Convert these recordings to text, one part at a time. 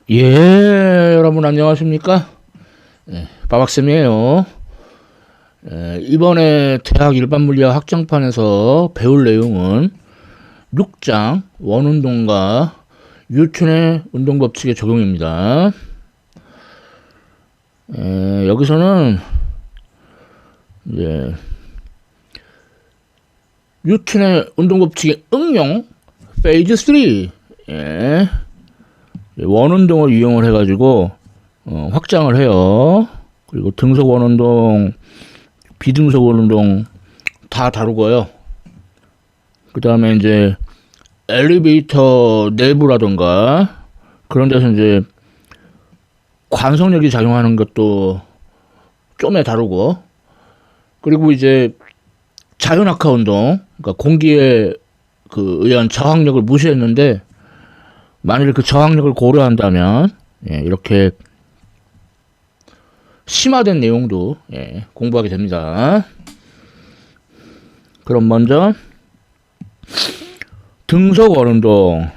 예, 여러분 안녕하십니까? 빠박쌤이에요. 이번에 대학 일반물리학 학장판에서 배울 내용은 6장 원운동과 뉴턴의 운동법칙의 적용입니다. 여기서는 이제 뉴턴의 운동법칙의 응용 페이즈 3 원운동을 이용을 해가지고 확장을 해요. 그리고 등속 원운동, 비등속 원운동 다 다루고요. 그 다음에 이제 엘리베이터 내부라던가 그런 데서 이제 관성력이 작용하는 것도 좀에 다루고, 그리고 이제 자연낙하 운동, 그러니까 공기에 의한 저항력을 무시했는데 만일 그 저항력을 고려한다면 이렇게 심화된 내용도 공부하게 됩니다. 그럼 먼저 등속 원운동.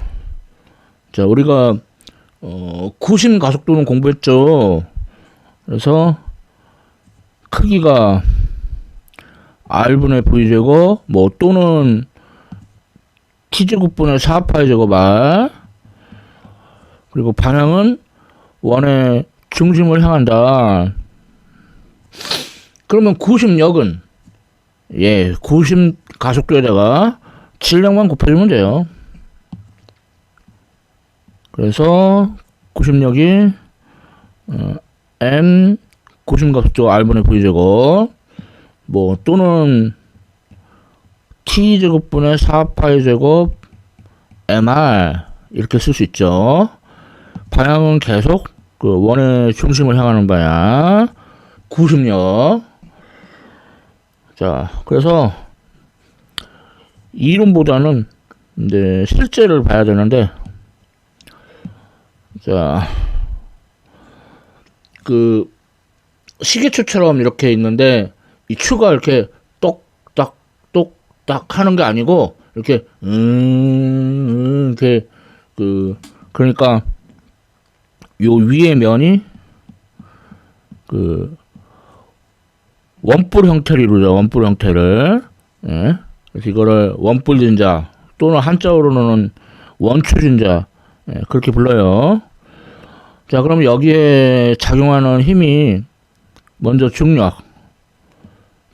자, 우리가 구심 가속도는 공부했죠. 그래서 크기가 r분의 v제곱 또는 t제곱분의 4파이 제곱 r, 그리고 방향은 원의 중심을 향한다. 그러면 구심력은 구심 가속도에다가 질량만 곱해주면 돼요. 그래서 구심력이 m 구심 가속도 r분의 v제곱 또는 t제곱분의 4파이 제곱 mr 이렇게 쓸 수 있죠. 방향은 계속 원의 중심을 향하는 방향, 구심력. 자, 그래서 이론보다는 이제 실제를 봐야 되는데, 자, 시계추처럼 이렇게 있는데 이 추가 이렇게 똑딱 똑딱 하는 게 아니고 이렇게 이렇게 그러니까 요 위에 면이 원뿔 형태를 이루죠. 원뿔 형태를. 그래서 이거를 원뿔 진자 또는 한자어로는 원추 진자 그렇게 불러요. 자, 그럼 여기에 작용하는 힘이 먼저 중력,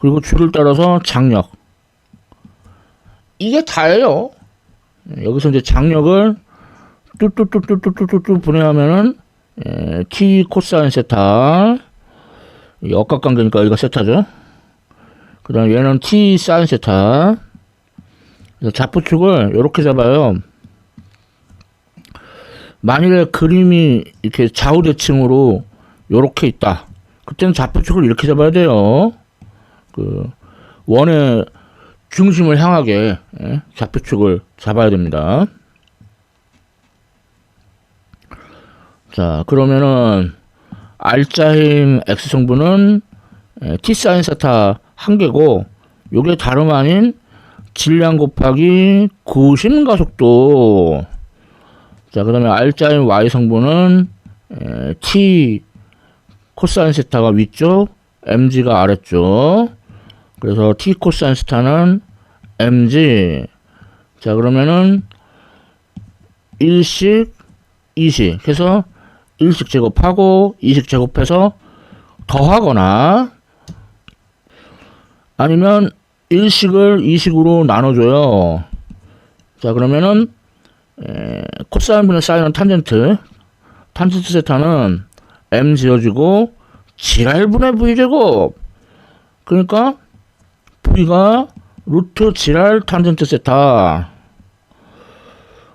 그리고 줄을 따라서 장력. 이게 다예요. 여기서 이제 장력을 뚜뚜뚜뚜뚜뚜뚜 분해하면은 t 코사인 세타, 역각관계니까 여기가 세타죠. 그 다음에 얘는 t 사인 세타. 그래서 좌표축을 이렇게 잡아요. 만일에 그림이 이렇게 좌우대칭으로 이렇게 있다, 그때는 좌표축을 이렇게 잡아야 돼요. 원의 중심을 향하게 좌표축을 잡아야 됩니다. 자, 그러면은 R자인 X성분은 T 사인 세타 1개고, 요게 다름 아닌 질량 곱하기 구심 가속도. 자, 그 다음에 R자인 Y성분은 T 코사인 세타가 위쪽, mg가 아래쪽. 그래서 T 코사인 세타는 mg. 자, 그러면은 1식, 2식 해서 1식 제곱하고 2식 제곱해서 더하거나, 아니면 1식을 2식으로 나눠줘요. 자, 그러면은 코사인분의 사인은 탄젠트 세타는 m 지어지고 지랄분의 v제곱. 그러니까 v가 루트 지랄 탄젠트 세타.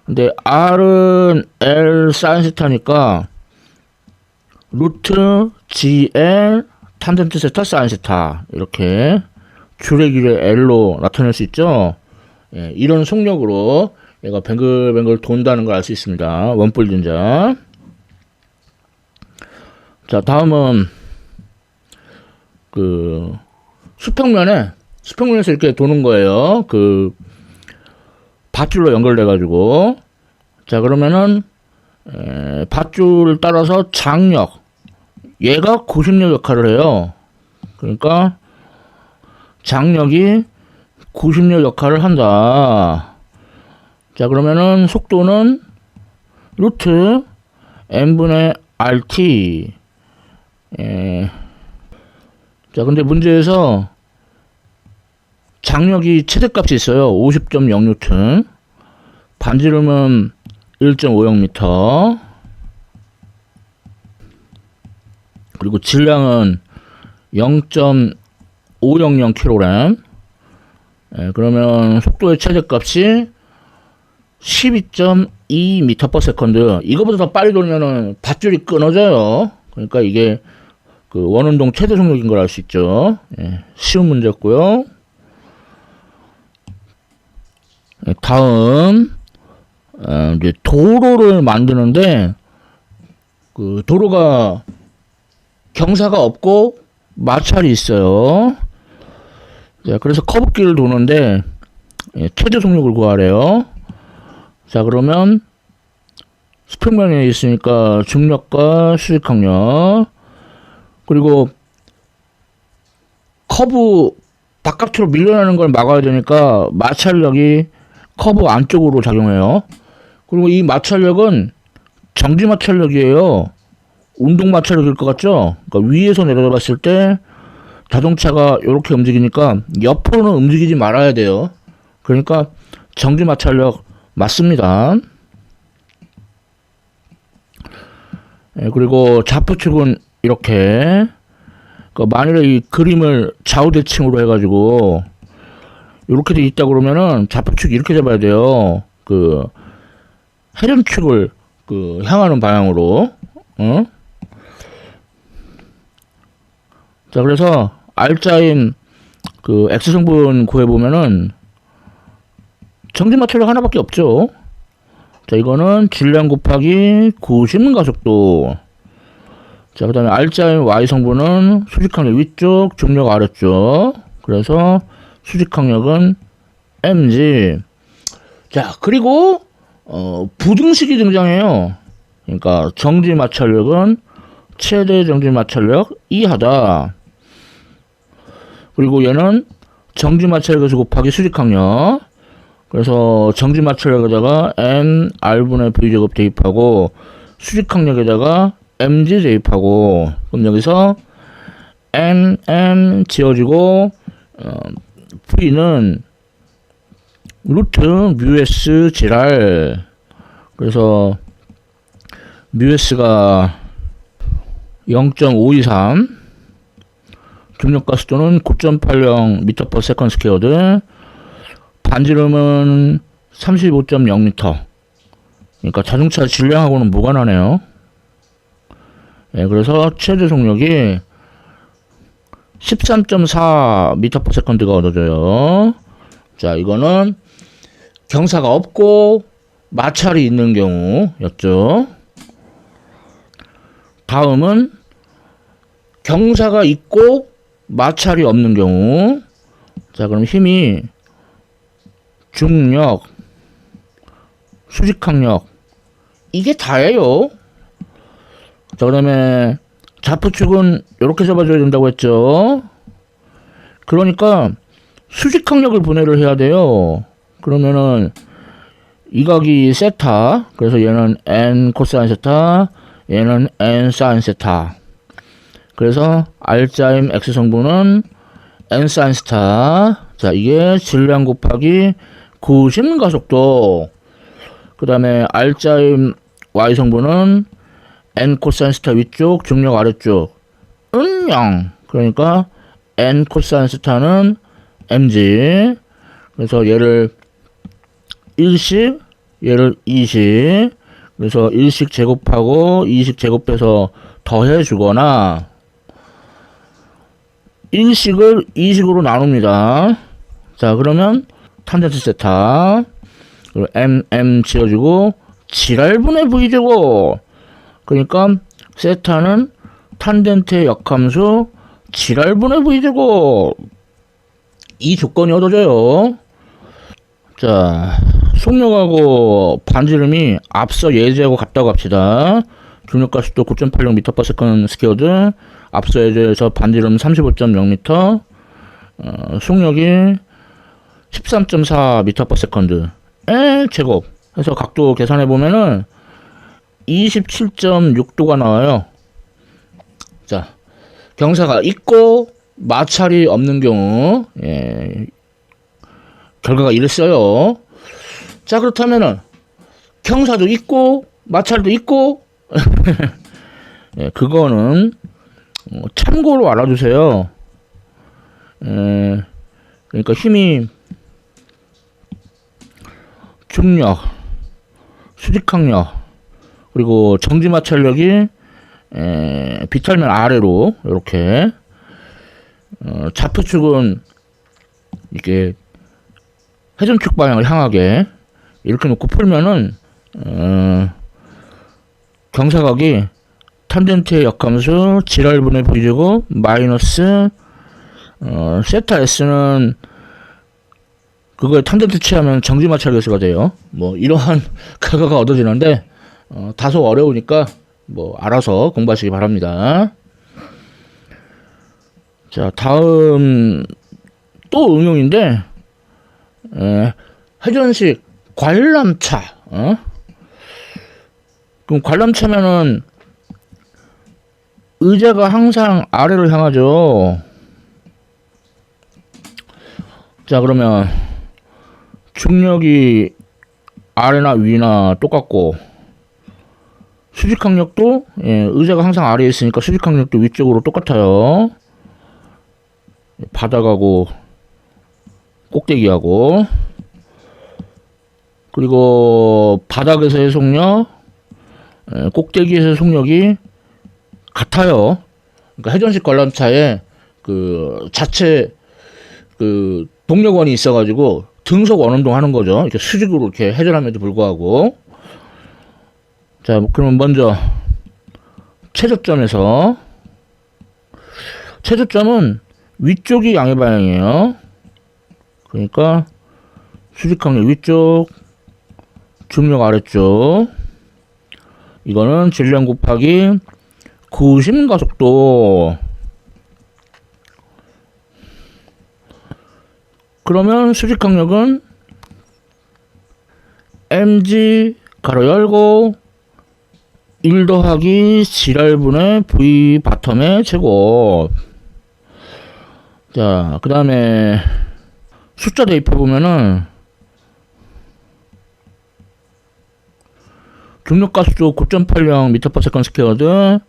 근데 r은 l 사인 세타니까 루트 gl 탄젠트 세타 사인 세타, 이렇게 줄의 길을 l로 나타낼 수 있죠. 이런 속력으로 얘가 뱅글뱅글 돈다는 걸 알 수 있습니다. 원뿔 진자. 자, 다음은 수평면에서 이렇게 도는 거예요. 밧줄로 연결돼 가지고. 자, 그러면은 밧줄을 따라서 장력, 얘가 구심력 역할을 해요. 그러니까 장력이 구심력 역할을 한다. 자, 그러면은 속도는 루트 n분의 rt. 자, 근데 문제에서 장력이 최대값이 있어요. 50.0N. 반지름은 1.50m. 그리고 질량은 0.500kg. 그러면 속도의 최대값이 12.2m/s. 이거보다 더 빨리 돌면은 밧줄이 끊어져요. 그러니까 이게 그 원운동 최대 속력인 걸 알 수 있죠. 쉬운 문제였고요. 다음 이제 도로를 만드는데 그 도로가 경사가 없고 마찰이 있어요. 자, 그래서 커브길을 도는데 최대 속력을 구하래요. 자, 그러면 수평면에 있으니까 중력과 수직항력, 그리고 커브 바깥으로 밀려나는 걸 막아야 되니까 마찰력이 커브 안쪽으로 작용해요. 그리고 이 마찰력은 정지 마찰력이에요. 운동 마찰력일 것 같죠? 그러니까 위에서 내려봤을 때 자동차가 이렇게 움직이니까 옆으로는 움직이지 말아야 돼요. 그러니까 정지 마찰력 맞습니다. 그리고 좌표축은 이렇게, 만일에 이 그림을 좌우대칭으로 해가지고 이렇게 돼 있다 그러면은 좌표축 이렇게 잡아야 돼요. 그 해전축을 그 향하는 방향으로. 자, 그래서 R자인 그 X성분 구해보면은 정지 마찰력 하나밖에 없죠. 자, 이거는 질량 곱하기 구심 가속도. 자, 그 다음에 R자인 Y성분은 수직항력 위쪽, 중력 아래쪽. 그래서 수직항력은 mg. 자, 그리고 부등식이 등장해요. 그러니까 정지 마찰력은 최대 정지 마찰력 이하다. 그리고 얘는 정지 마찰력에서 곱하기 수직항력. 그래서 정지 마찰력에다가 n r분의 v제곱 대입하고 수직항력에다가 mg 대입하고, 그럼 여기서 n 지워지고 v는 루트 뮤s 지랄. 그래서 뮤s가 0.523, 중력가속도는 9.80m/s², 반지름은 35.0m. 그러니까 자동차 질량하고는 무관하네요. 그래서 최대 속력이 13.4m/s가 얻어져요. 자, 이거는 경사가 없고 마찰이 있는 경우였죠. 다음은 경사가 있고 마찰이 없는 경우. 자, 그럼 힘이 중력, 수직항력, 이게 다예요. 자, 그 다음에 좌표축은 이렇게 잡아줘야 된다고 했죠. 그러니까 수직항력을 분해를 해야 돼요. 그러면은 이 각이 세타, 그래서 얘는 n 코사인 세타, 얘는 n 사인 세타. 그래서 R자임 X성분은 n 사인 세타. 자, 이게 질량 곱하기 구심 가속도. 그 다음에 R자임 Y성분은 n 코사인 세타 위쪽, 중력 아래쪽. 0. 그러니까 n 코사인 세타는 mg. 그래서 얘를 1식, 얘를 2식. 그래서 1식 제곱하고 2식 제곱해서 더해 주거나 1식을 2식으로 나눕니다. 자, 그러면 탄젠트 세타, 그리고 m 지어주고 지랄분의 v제곱. 그러니까 세타는 탄젠트의 역함수 지랄분의 v제곱. 이 조건이 얻어져요. 자, 속력하고 반지름이 앞서 예제하고 같다고 합시다. 중력가속도 9.86m/s 스퀘어드, 앞서 예제에서 반지름 35.0m, 속력이 13.4m/s의 제곱 해서 각도 계산해 보면은 27.6도가 나와요. 자, 경사가 있고 마찰이 없는 경우, 결과가 이랬어요. 자, 그렇다면은 경사도 있고 마찰도 있고 그거는 참고로 알아주세요. 그러니까 힘이 중력, 수직항력, 그리고 정지마찰력이 비탈면 아래로 이렇게 좌표축은 이렇게 회전축 방향을 향하게 이렇게 놓고 풀면은 경사각이 탄젠트의 역함수 지랄분의 V제곱 마이너스 세타 S는 그거에 탄젠트 취하면 정지마찰계수가 돼요. 뭐 이러한 결과가 얻어지는데 다소 어려우니까 뭐 알아서 공부하시기 바랍니다. 자, 다음 또 응용인데 회전식 관람차. 그럼 관람차면은 의자가 항상 아래로 향하죠. 자, 그러면 중력이 아래나 위나 똑같고 수직항력도 의자가 항상 아래에 있으니까 수직항력도 위쪽으로 똑같아요. 바닥하고 꼭대기하고, 그리고 바닥에서의 속력, 꼭대기에서의 속력이 같아요. 그러니까 회전식 관람차에 그 자체 그 동력원이 있어가지고 등속 원운동 하는 거죠. 이렇게 수직으로 이렇게 회전함에도 불구하고. 자, 그러면 먼저 최저점에서, 최저점은 위쪽이 양의 방향이에요. 그러니까 수직항력 위쪽, 중력 아래쪽. 이거는 질량 곱하기 구심 가속도. 그러면 수직항력은 mg 가로 열고 1 더하기 지랄분의 v 바텀의 제곱. 자, 그 다음에 숫자 대입해 보면은 중력가속도 9.80m/s 스퀘어드,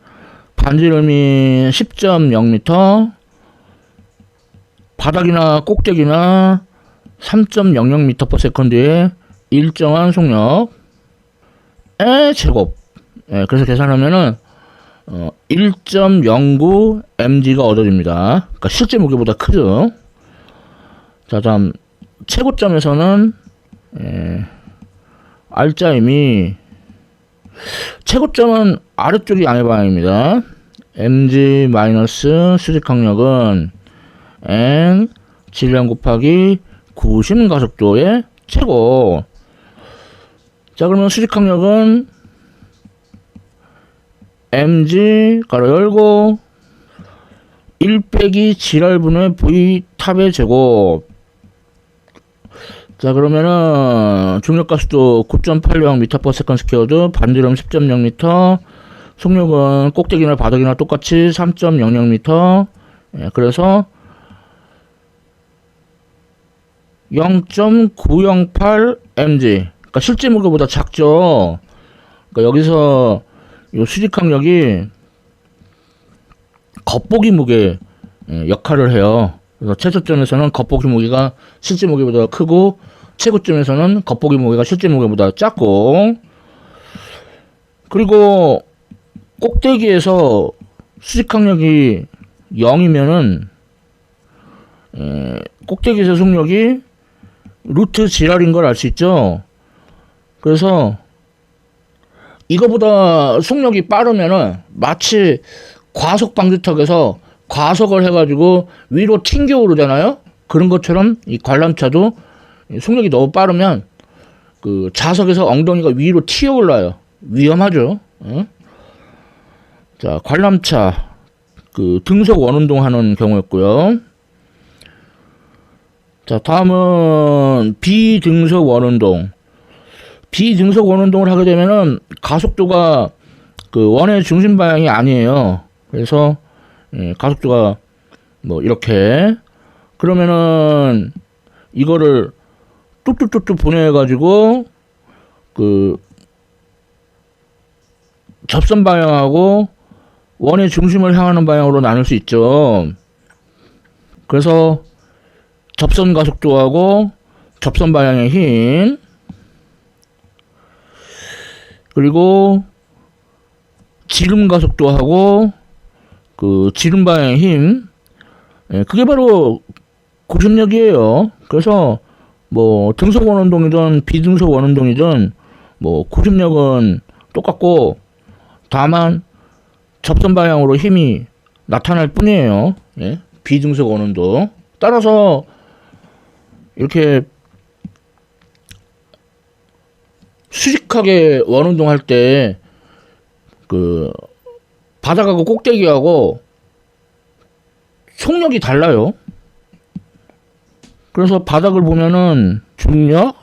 반지름이 10.0m, 바닥이나 꼭대기나 3.00m/s의 일정한 속력의 제곱. 그래서 계산하면은 1.09 mg가 얻어집니다. 그러니까 실제 무게보다 크죠. 자, 다음 최고점에서는 R자임이, 최고점은 아래쪽이 양의 방향입니다. mg 마이너스 수직항력은 n 질량 곱하기 구심 가속도의 제곱. 자, 그러면 수직항력은 mg 가로 열고 1 빼기 지랄분의 v 탑의 제곱. 자, 그러면은 중력가속도 9.80m/s 스퀘어드, 반지름 10.0m, 속력은 꼭대기나 바닥이나 똑같이 3.00m. 그래서 0.908 mg. 그러니까 실제 무게보다 작죠. 그러니까 여기서 이 수직항력이 겉보기 무게 역할을 해요. 그래서 최저점에서는 겉보기 무게가 실제 무게보다 크고, 최고점에서는 겉보기 무게가 실제 무게보다 작고, 그리고 꼭대기에서 수직항력이 0이면은 꼭대기에서 속력이 루트 지랄인 걸 알 수 있죠. 그래서 이거보다 속력이 빠르면은 마치 과속 방지턱에서 과속을 해가지고 위로 튕겨 오르잖아요. 그런 것처럼 이 관람차도 속력이 너무 빠르면 그 좌석에서 엉덩이가 위로 튀어 올라요. 위험하죠. 어? 자, 관람차 그 등속 원운동 하는 경우였고요. 자, 다음은 비등속 원운동. 비등속 원운동을 하게 되면은 가속도가 그 원의 중심 방향이 아니에요. 그래서 가속도가 뭐 이렇게 그러면은 이거를 뚝뚝뚝뚝 보내가지고 그 접선 방향하고 원의 중심을 향하는 방향으로 나눌 수 있죠. 그래서 접선 가속도하고 접선 방향의 힘 그리고 지름 가속도하고 그 지름 방향의 힘 그게 바로 구심력이에요. 그래서 뭐 등속 원운동이든 비등속 원운동이든 뭐 구심력은 똑같고 다만 접선 방향으로 힘이 나타날 뿐이에요. 예? 비등속 원운동. 따라서 이렇게 수직하게 원운동 할 때 그 바닥하고 꼭대기하고 속력이 달라요. 그래서 바닥을 보면은 중력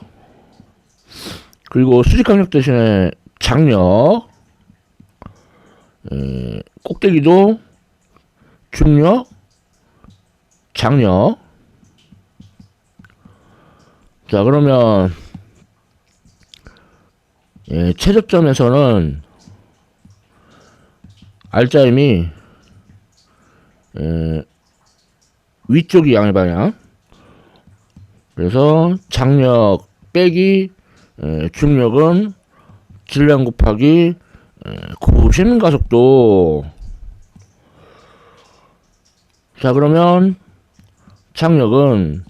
그리고 수직강력 대신에 장력 꼭대기도 중력 장력. 자, 그러면 최저점에서는 R자임이 위쪽이 양의 방향. 그래서 장력 빼기 중력은 질량 곱하기 구심 가속도. 자, 그러면 장력은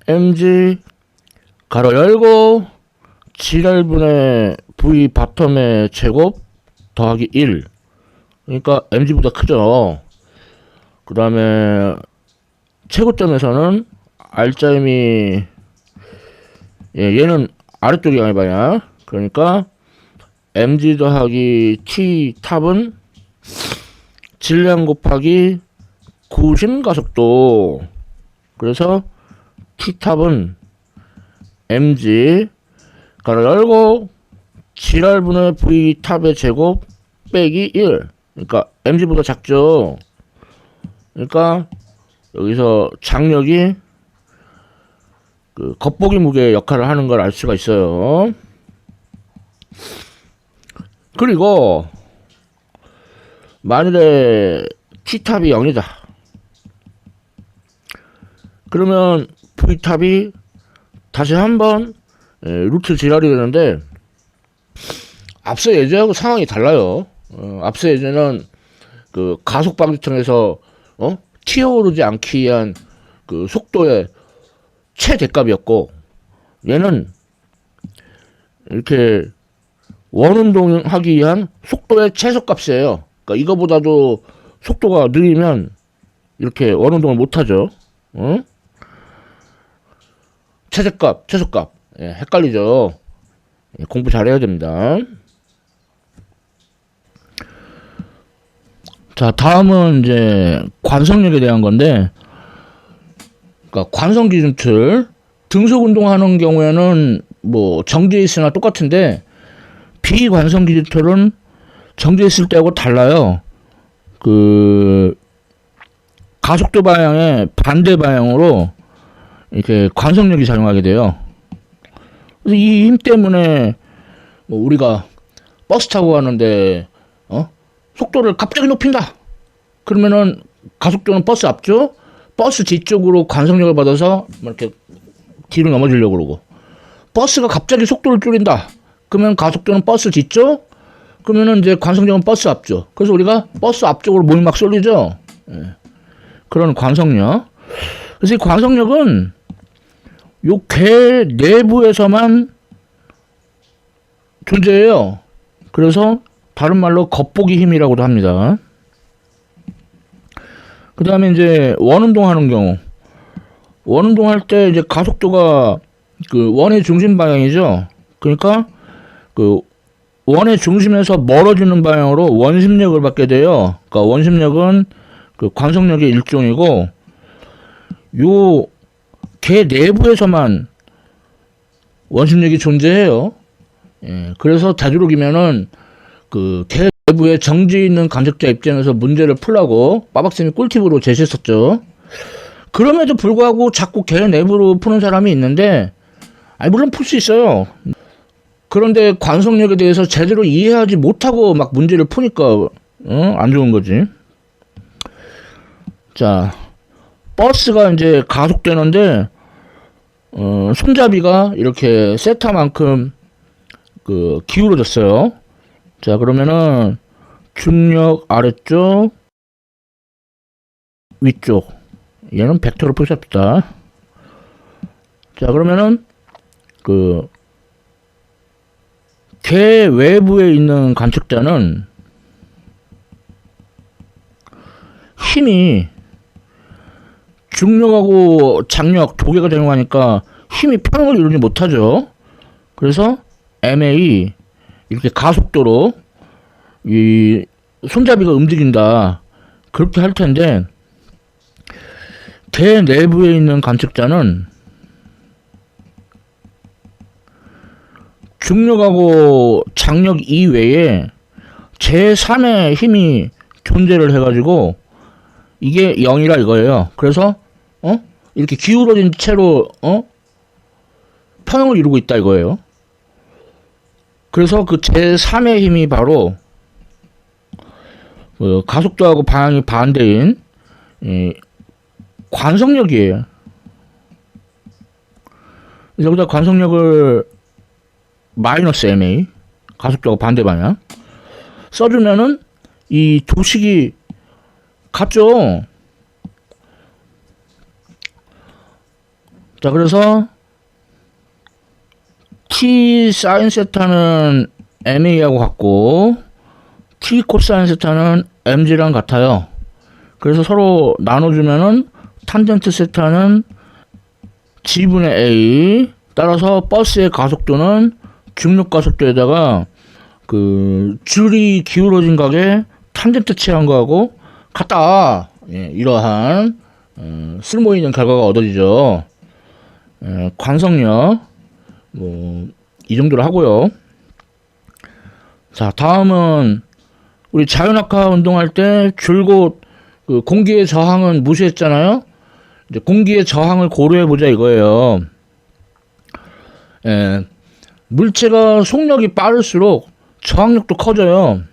mg 가로 열고 G1분의 V 바텀의 제곱 더하기 1. 그러니까 mg보다 크죠. 그 다음에 최고점에서는 R자임이 얘는 아래쪽이 양의 방향. 그러니까 mg 더하기 t 탑은 질량 곱하기 구심 가속도. 그래서 t 탑은 mg 가로 열고 G1분의 V 탑의 제곱 빼기 1. 그러니까 mg보다 작죠. 그러니까 여기서 장력이 그 겉보기 무게 역할을 하는 걸 알 수가 있어요. 그리고 만일에 T탑이 0이다. 그러면 V탑이 다시 한번 루트 지랄이 되는데 앞서 예제하고 상황이 달라요. 앞서 예제는 그 가속 방지턱에서 튀어오르지 않기 위한 그 속도의 최대값이었고 얘는 이렇게 원운동하기 위한 속도의 최소값이에요. 그러니까 이거보다도 속도가 느리면 이렇게 원운동을 못하죠. 최대값, 최소값. 헷갈리죠. 공부 잘해야 됩니다. 자, 다음은 이제 관성력에 대한 건데, 그러니까 관성 기준틀 등속 운동하는 경우에는 뭐 정지해 있으나 똑같은데 비관성 기준틀은 정지해 있을 때하고 달라요. 그 가속도 방향의 반대 방향으로 이렇게 관성력이 작용하게 돼요. 그래서 이 힘 때문에 뭐 우리가 버스 타고 가는데 속도를 갑자기 높인다. 그러면은 가속도는 버스 앞쪽, 버스 뒤쪽으로 관성력을 받아서 이렇게 뒤로 넘어지려고 그러고, 버스가 갑자기 속도를 줄인다. 그러면 가속도는 버스 뒤쪽, 그러면은 이제 관성력은 버스 앞쪽. 그래서 우리가 버스 앞쪽으로 몸이 막 쏠리죠. 그런 관성력. 그래서 이 관성력은 요 궤 내부에서만 존재해요. 그래서 다른 말로 겉보기 힘이라고도 합니다. 그 다음에 이제 원운동 하는 경우, 원운동 할 때 이제 가속도가 그 원의 중심 방향이죠. 그러니까 그 원의 중심에서 멀어지는 방향으로 원심력을 받게 돼요. 그러니까 원심력은 그 관성력의 일종이고, 요 개 내부에서만 원심력이 존재해요. 예, 그래서 되도록이면은 그 개 내부에 정지 있는 감식자 입장에서 문제를 풀라고 빠박쌤이 꿀팁으로 제시했었죠. 그럼에도 불구하고 자꾸 개 내부로 푸는 사람이 있는데, 아니 물론 풀 수 있어요. 그런데 관성력에 대해서 제대로 이해하지 못하고 막 문제를 푸니까 안 좋은 거지. 자, 버스가 이제 가속되는데 손잡이가 이렇게 세타만큼 그 기울어졌어요. 자, 그러면은 중력 아래쪽, 위쪽, 얘는 벡터로 표시합시다. 자, 그러면은 그 개 외부에 있는 관측자는 힘이 중력하고 장력 두 개가 되는 거니까 힘이 평형을 이루지 못하죠. 그래서 MA 이렇게 가속도로 이 손잡이가 움직인다, 그렇게 할 텐데, 개 내부에 있는 관측자는 중력하고 장력 이외에 제3의 힘이 존재를 해가지고 이게 0이라 이거예요. 그래서 이렇게 기울어진 채로 평형을 이루고 있다 이거예요. 그래서 그 제3의 힘이 바로 가속도하고 방향이 반대인 관성력이에요. 여기다 관성력을 마이너스 MA, 가속도하고 반대 방향 써주면은 이 두 식이 같죠. 자, 그래서 T 사인 세타는 MA하고 같고 T 코사인 세타는 MG랑 같아요. 그래서 서로 나눠주면은 탄젠트 세타는 G분의 A, 따라서 버스의 가속도는 중력 가속도에다가 그 줄이 기울어진 각에 탄젠트 취한 거하고 같다. 예, 이러한 쓸모 있는 결과가 얻어지죠. 관성력 뭐 이 정도로 하고요. 자, 다음은 우리 자연학화 운동할 때 줄곧 그 공기의 저항은 무시했잖아요. 이제 공기의 저항을 고려해 보자 이거예요. 물체가 속력이 빠를수록 저항력도 커져요.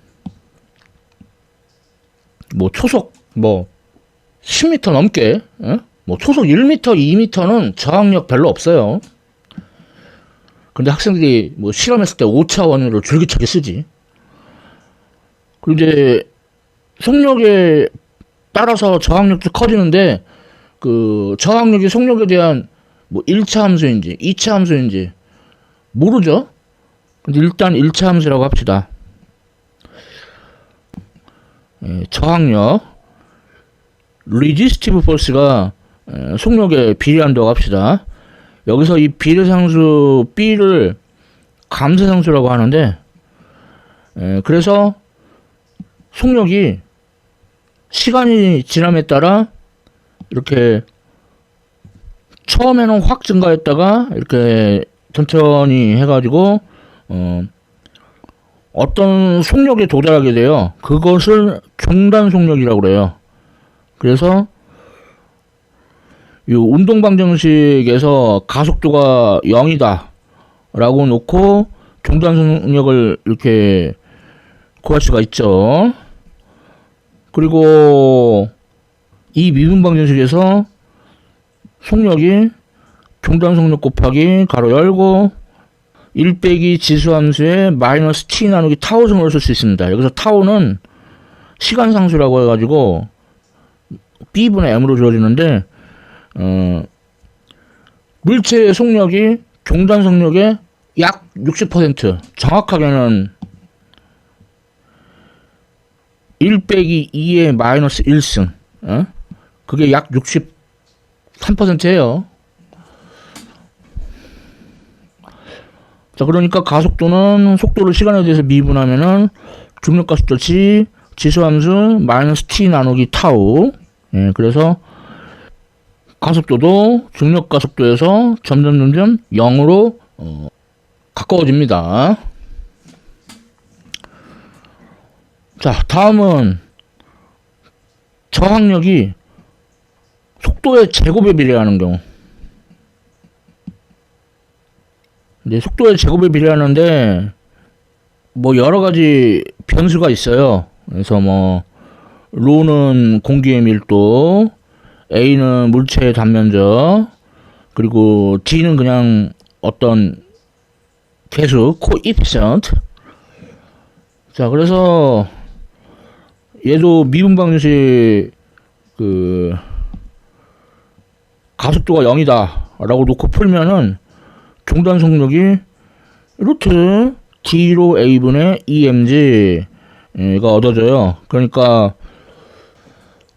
뭐 초속 10m 넘게, 뭐 초속 1m, 2m는 저항력 별로 없어요. 근데 학생들이 뭐 실험했을 때 5차 원유를 줄기차게 쓰지. 그리고 이제 속력에 따라서 저항력도 커지는데, 그 저항력이 속력에 대한 뭐 1차 함수인지 2차 함수인지 모르죠. 근데 일단 1차 함수라고 합시다. 저항력 resistive force가 속력에 비례한다고 합시다. 여기서 이 비례상수 B를 감쇄상수라고 하는데, 그래서 속력이 시간이 지남에 따라 이렇게 처음에는 확 증가했다가 이렇게 천천히 해가지고 어떤 속력에 도달하게 돼요. 그것을 중단 속력이라고 그래요. 그래서 이 운동방정식에서 가속도가 0이다 라고 놓고 중단 속력을 이렇게 구할 수가 있죠. 그리고 이 미분방정식에서 속력이 중단 속력 곱하기 가로 열고 1 빼기 지수함수에 마이너스 t 나누기 타우 승으로 쓸 수 있습니다. 여기서 타우는 시간상수라고 해가지고 B분의 M으로 주어지는데, 물체의 속력이 종단 속력의 약 60%, 정확하게는 1 빼기 2의 마이너스 1승, 그게 약 63%예요. 자, 그러니까 가속도는 속도를 시간에 대해서 미분하면은 중력 가속도 G, 지수함수 마이너스 T 나누기 타우. 예, 그래서 가속도도 중력 가속도에서 점점 0으로 가까워집니다. 자, 다음은 저항력이 속도의 제곱에 비례하는 경우. 근데 속도의 제곱에 비례하는데 뭐 여러 가지 변수가 있어요. 그래서 뭐 로는 공기의 밀도, A는 물체의 단면적, 그리고 D는 그냥 어떤 개수, 코이피션트. 자, 그래서 얘도 미분 방정식 가속도가 0이다 라고 놓고 풀면은 종단 속력이 루트 D로 A분의 EMG가 얻어져요. 그러니까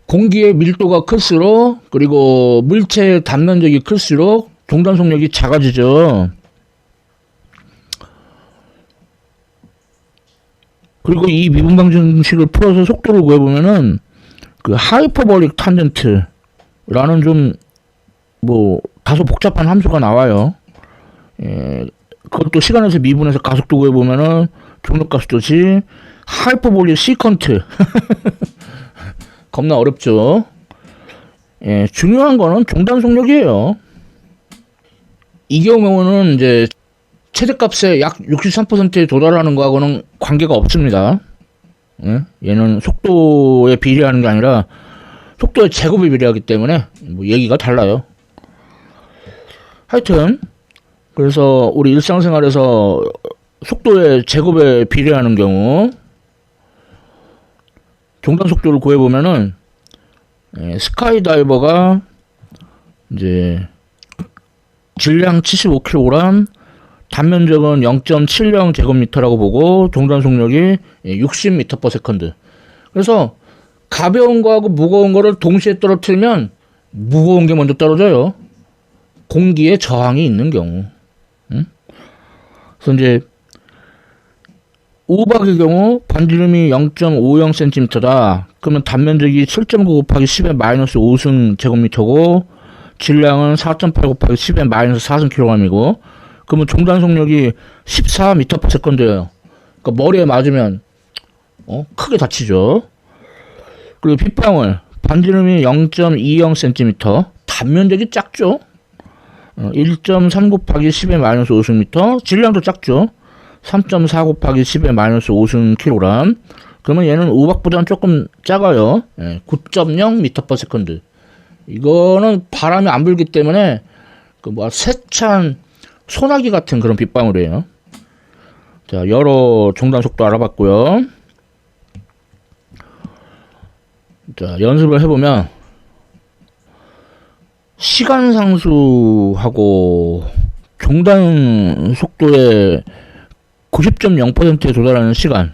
공기의 밀도가 클수록, 그리고 물체의 단면적이 클수록 종단 속력이 작아지죠. 그리고 이 미분 방정식을 풀어서 속도를 구해보면은 그 하이퍼볼릭 탄젠트라는 좀 뭐 다소 복잡한 함수가 나와요. 예, 그것도 시간에서 미분해서 가속도 구해보면은 중력 가속도지 하이퍼볼릭 시컨트 겁나 어렵죠. 예, 중요한 거는 종단 속력이에요. 이 경우는 이제 최대값의 약 63%에 도달하는 거하고는 관계가 없습니다. 예? 얘는 속도에 비례하는 게 아니라 속도의 제곱에 비례하기 때문에 뭐 얘기가 달라요. 하여튼 그래서 우리 일상생활에서 속도의 제곱에 비례하는 경우 종단 속도를 구해보면은 스카이다이버가 이제 질량 75kg, 단면적은 0.70 제곱미터라고 보고 종단 속력이 60m/s. 그래서 가벼운 거하고 무거운 거를 동시에 떨어뜨리면 무거운 게 먼저 떨어져요. 공기에 저항이 있는 경우. 응? 그래서 이제 우박의 경우 반지름이 0.50cm다. 그러면 단면적이 7.9 곱하기 10의 마이너스 5승 제곱미터고 질량은 4.8 곱하기 10의 마이너스 4승 kg이고, 그러면 종단 속력이 14m/s예요. 그러니까 머리에 맞으면 크게 다치죠. 그리고 빗방울 반지름이 0.20cm, 단면적이 작죠. 1.3 곱하기 10의 마이너스 5승미터, 질량도 작죠. 3.4 곱하기 10의 마이너스 5승 kg. 그러면 얘는 우박보다는 조금 작아요. 9.0m/s. 이거는 바람이 안 불기 때문에 세찬 소나기 같은 그런 빗방울이에요. 자, 여러 종단 속도 알아봤고요. 자, 연습을 해보면 시간 상수하고 종단 속도의 90.0%에 도달하는 시간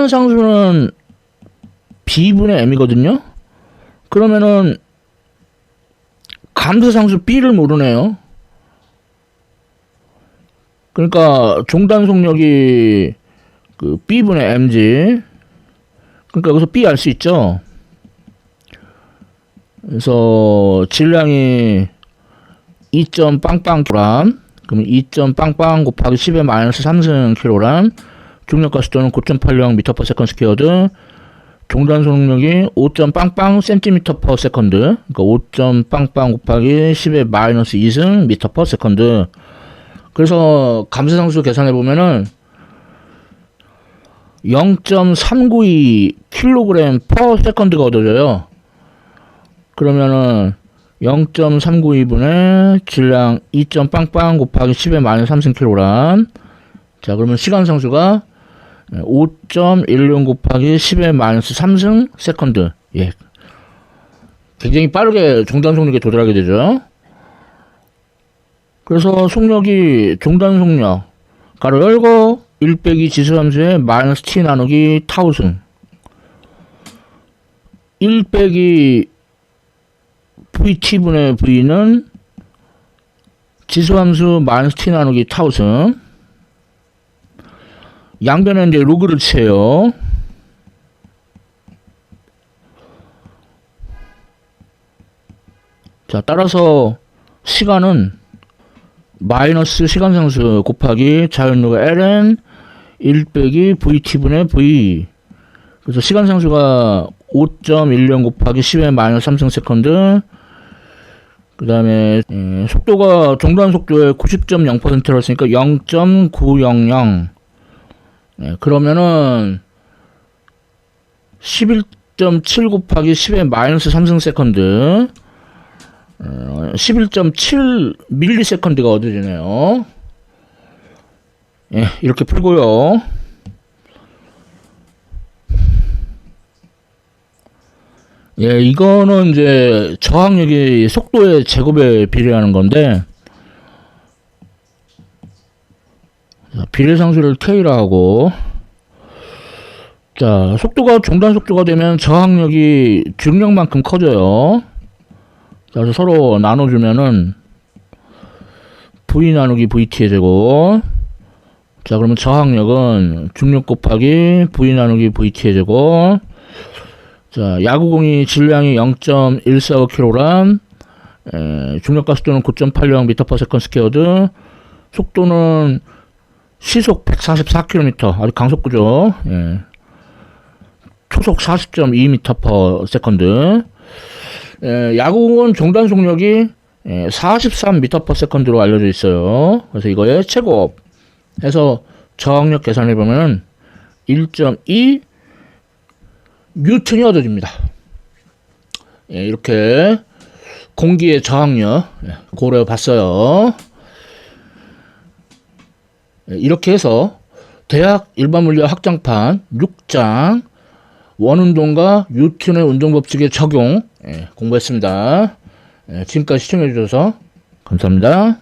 상수는 B분의 M이거든요. 그러면은 감소 상수 B를 모르네요. 그러니까 종단 속력이 B분의 M지. 그러니까 여기서 B 알 수 있죠. 그래서 질량이 2. 빵빵 kg, 그러면 2. 빵빵 곱하기 10의 마이너스 3승 kg, 중력 가속도는 9.80 m/s², 종단 속력이 5. 빵빵 cm/s, 그러니까 5. 빵빵 곱하기 10의 마이너스 2승 m/s. 그래서 감소상수 계산해 보면은 0.392 kg/s가 얻어져요. 그러면은 0.392분의 질량 2. 빵빵 곱하기 10의 마이너스 3승 kg. 자, 그러면 시간 상수가 5.16 곱하기 10의 마이너스 3승 세컨드. 예. 굉장히 빠르게 종단 속력에 도달하게 되죠. 그래서 속력이 종단 속력 가로 열고 1 빼기 지수함수의 마이너스 t 나누기 타우승, 1 빼기 vt분의 v는 지수함수 마이너스 t 나누기 타우승. 양변에 이제 로그를 치요. 자, 따라서 시간은 마이너스 시간상수 곱하기 자연루가 ln 1 빼기 vt분의 v. 그래서 시간상수가 5.10 곱하기 10의 마이너스 3승 세컨드. 그 다음에 속도가 종단 속도의 90.0%라 했으니까 0.900. 그러면은 11.7 곱하기 10의 마이너스 3승 세컨드. 11.7 밀리세컨드가 얻어지네요. 예, 이렇게 풀고요. 예, 이거는 이제 저항력이 속도의 제곱에 비례하는 건데, 비례상수를 K라 하고, 자, 속도가 종단 속도가 되면 저항력이 중력만큼 커져요. 자, 그래서 서로 나눠주면은 V 나누기 VT의 제곱. 자, 그러면 저항력은 중력 곱하기 V 나누기 VT의 제곱. 자, 야구공이 질량이 0.145kg, 중력과 속도는 9.80m/s 스퀘어드, 속도는 시속 144km, 아주 강속구죠. 예. 초속 40.2m/s. 야구공은 종단 속력이 43m/s로 알려져 있어요. 그래서 이거의 최곱 해서 저항력 계산해보면 1.2 뉴턴이 얻어집니다. 예, 이렇게 공기의 저항력 고려해 봤어요. 예, 이렇게 해서 대학 일반물리학 확장판 6장 원운동과 뉴턴의 운동법칙의 적용 공부했습니다. 지금까지 시청해 주셔서 감사합니다.